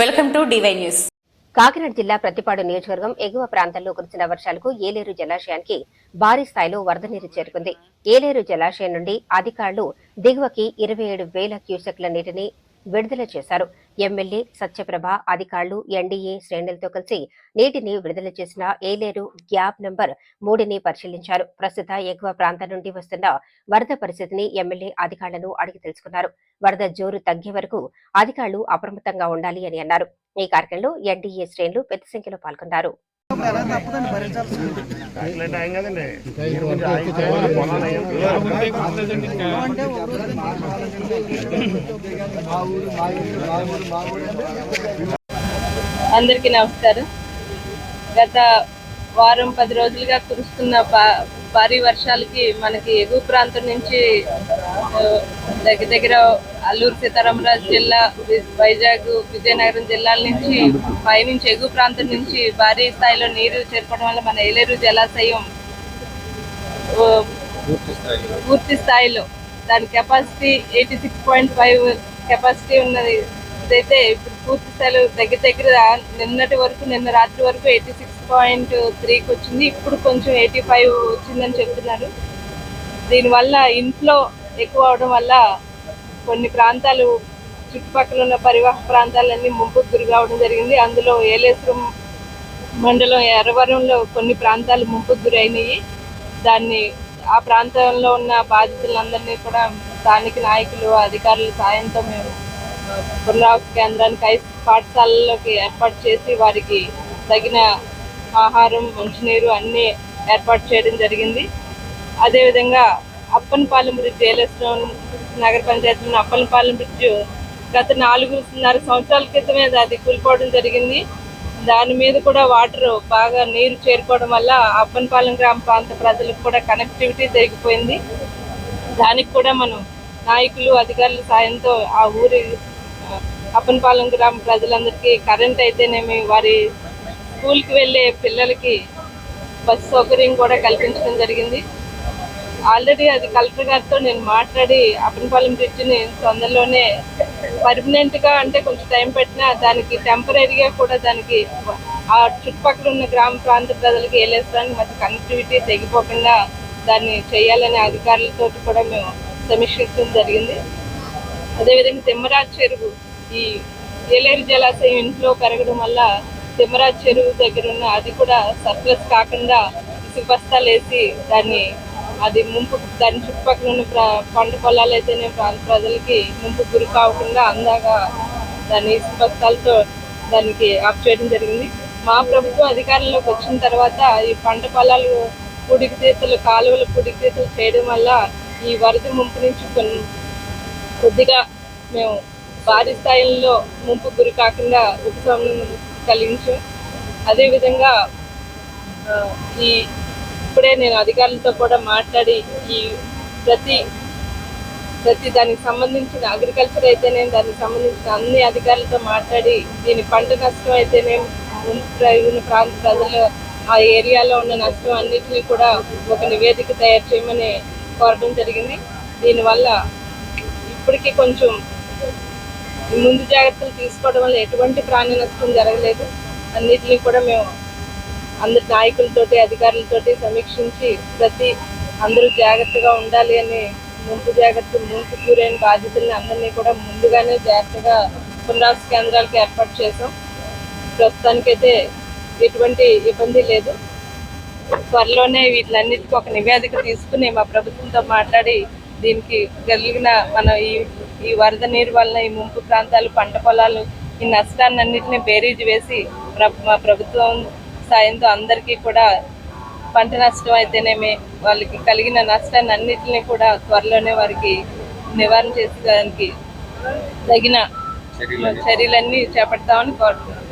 Welcome to DY news. Kakinada జిల్లా ప్రతిపాడు నియోజకవర్గం ఎగువ ప్రాంతాల్లో కురిసిన వర్షాలకు ఏలేరు జలాశయానికి భారీ స్థాయిలో వరద నీరు చేరుకుంది. ఏలేరు జలాశయం నుండి అధికారులు దిగువకి 27,000 క్యూసెక్ల నీటిని విడుదల చేశారు. ఎమ్మెల్యే సత్యప్రభ, అధికారులు, ఎన్డీఏ శ్రేణులతో కలిసి నీటిని విడుదల చేసిన ఏలేరు గ్యాప్ నంబర్ 3ని పరిశీలించారు. ప్రస్తుత ఎగువ ప్రాంతం నుండి వస్తున్న వరద పరిస్థితిని ఎమ్మెల్యే అధికారులను అడిగి తెలుసుకున్నారు. వరద జోరు తగ్గే వరకు అధికారులు అప్రమత్తంగా ఉండాలి అని అన్నారు. ఈ కార్యక్రమంలో ఎన్డీఏ శ్రేణులు పెద్ద సంఖ్యలో పాల్గొన్నారు. అందరికీ నమస్కారం. గత వారం 10 రోజులుగా కురుస్తున్న భారీ వర్షాలకి మనకి ఎగువ ప్రాంతం నుంచి దగ్గర అల్లూరు సీతారామరాజు జిల్లా, వైజాగ్, విజయనగరం జిల్లాల నుంచి పైనుంచి ఎగువ ప్రాంతం నుంచి భారీ స్థాయిలో నీరు చేరుకోవడం వల్ల మన ఏలేరు జలాశయం పూర్తి స్థాయిలో దాని కెపాసిటీ 86.5 కెపాసిటీ ఉన్నది. ఇదైతే ఇప్పుడు పూర్తి స్థాయిలో దగ్గర నిన్న రాత్రి వరకు 86.3కి వచ్చింది. ఇప్పుడు కొంచెం 85 వచ్చిందని చెప్తున్నారు. దీనివల్ల ఇంట్లో ఎక్కువ అవడం వల్ల కొన్ని ప్రాంతాలు, చుట్టుపక్కల ఉన్న పరివాహక ప్రాంతాలన్నీ ముంపుకు గురి కావడం జరిగింది. అందులో ఏలేశ్వరం మండలం ఎర్రవరంలో కొన్ని ప్రాంతాలు ముంపుకు గురి అయినాయి. ఆ ప్రాంతంలో ఉన్న బాధితులందరినీ కూడా స్థానిక నాయకులు, అధికారుల సాయంతో మేము పునరావాస కేంద్రానికి, పాఠశాలలోకి ఏర్పాటు చేసి వారికి తగిన ఆహారం, మంచినీరు అన్నీ ఏర్పాటు చేయడం జరిగింది. అదేవిధంగా అప్పనపాలెం బ్రిడ్జ్, ఏలేశ్వరం నగర పంచాయతీలోని అప్పనపాలెం బ్రిడ్జ్ గత 4.5 సంవత్సరాల క్రితమే అది కూలిపోవడం జరిగింది. దాని మీద కూడా వాటర్ బాగా నీరు చేరుకోవడం వల్ల అప్పనపాలెం గ్రామ ప్రాంత ప్రజలకు కూడా కనెక్టివిటీ తగ్గిపోయింది. దానికి కూడా మనం నాయకులు, అధికారుల సాయంతో ఆ ఊరి అప్పనపాలెం గ్రామ ప్రజలందరికీ కరెంట్ అయితేనేమి, వారి స్కూల్కి వెళ్ళే పిల్లలకి బస్సు సౌకర్యం కూడా కల్పించడం జరిగింది. ఆల్రెడీ అది కలెక్టర్ గారితో నేను మాట్లాడి అప్పనపాలెం బ్రిడ్జిని తొందరలోనే పర్మనెంట్గా, అంటే కొంచెం టైం పెట్టినా దానికి టెంపరీగా కూడా దానికి ఆ చుట్టుపక్కల ఉన్న గ్రామ ప్రాంత ప్రజలకి ఏలేశ్వరానికి మధ్య కనెక్టివిటీ తెగిపోకుండా దాన్ని చేయాలనే అధికారులతో కూడా మేము సమీక్షించడం జరిగింది. అదేవిధంగా తిమ్మరాజ్ చెరువు, ఈ ఏలేరు జలాశయం ఇంట్లో పెరగడం వల్ల తిమ్మరాజ్ చెరువు దగ్గర ఉన్న అది కూడా సర్ప్లస్ కాకుండా ఇసుక బస్తాలు వేసి దాని చుట్టుపక్కల ఉన్న పంట పొలాలు అయితేనే ప్రాంత ప్రజలకి ముంపు గురి కాకుండా అందాగా దాన్ని ఇసుక బస్తాలతో దానికి ఆఫ్ చేయడం జరిగింది. మా ప్రభుత్వం అధికారంలోకి వచ్చిన తర్వాత ఈ పంట పొలాలు పుడికితీతలు, కాలువలు పుడికితీతలు చేయడం వల్ల ఈ వరద ముంపు నుంచి కొద్దిగా మేము భారీ స్థాయిలో ముంపు గురి కాకుండా ఉపశమనం కలిగించాం. అదేవిధంగా ఇప్పుడే నేను అధికారులతో కూడా మాట్లాడి ఈ ప్రతి దానికి సంబంధించిన అగ్రికల్చర్ అయితేనే దానికి సంబంధించిన అన్ని అధికారులతో మాట్లాడి దీని పంట నష్టం అయితేనే ముంపు ప్రాంత ప్రజలు ఆ ఏరియాలో ఉన్న నష్టం అన్నిటినీ కూడా ఒక నివేదిక తయారు చేయమని కోరడం జరిగింది. దీనివల్ల ఇప్పటికీ కొంచెం ముందు జాగ్రత్తలు తీసుకోవడం వల్ల ఎటువంటి ప్రాణ నష్టం జరగలేదు. అన్నిటినీ కూడా మేము అందరి నాయకులతోటి, అధికారులతోటి సమీక్షించి అందరూ జాగ్రత్తగా ఉండాలి అని ముంపు గురైన బాధితుల్ని అందరినీ కూడా ముందుగానే జాగ్రత్తగా పునరావాస కేంద్రాలకు ఏర్పాటు చేసాం. ప్రస్తుతానికైతే ఎటువంటి ఇబ్బంది లేదు. త్వరలోనే వీటిలన్నిటికీ ఒక నివేదిక తీసుకుని మా ప్రభుత్వంతో మాట్లాడి దీనికి కలిగిన ఈ వరద నీరు వలన ఈ ముంపు ప్రాంతాలు, పంట పొలాలు, ఈ నష్టాన్ని అన్నింటినీ బేరీజు వేసి మా ప్రభుత్వం సాయంతో అందరికీ కూడా పంట నష్టం అయితేనేమి వాళ్ళకి కలిగిన నష్టాన్ని అన్నింటినీ కూడా త్వరలోనే వారికి నివారణ చేసేదానికి తగిన చర్యలన్నీ చేపడతామని కోరుతున్నాం.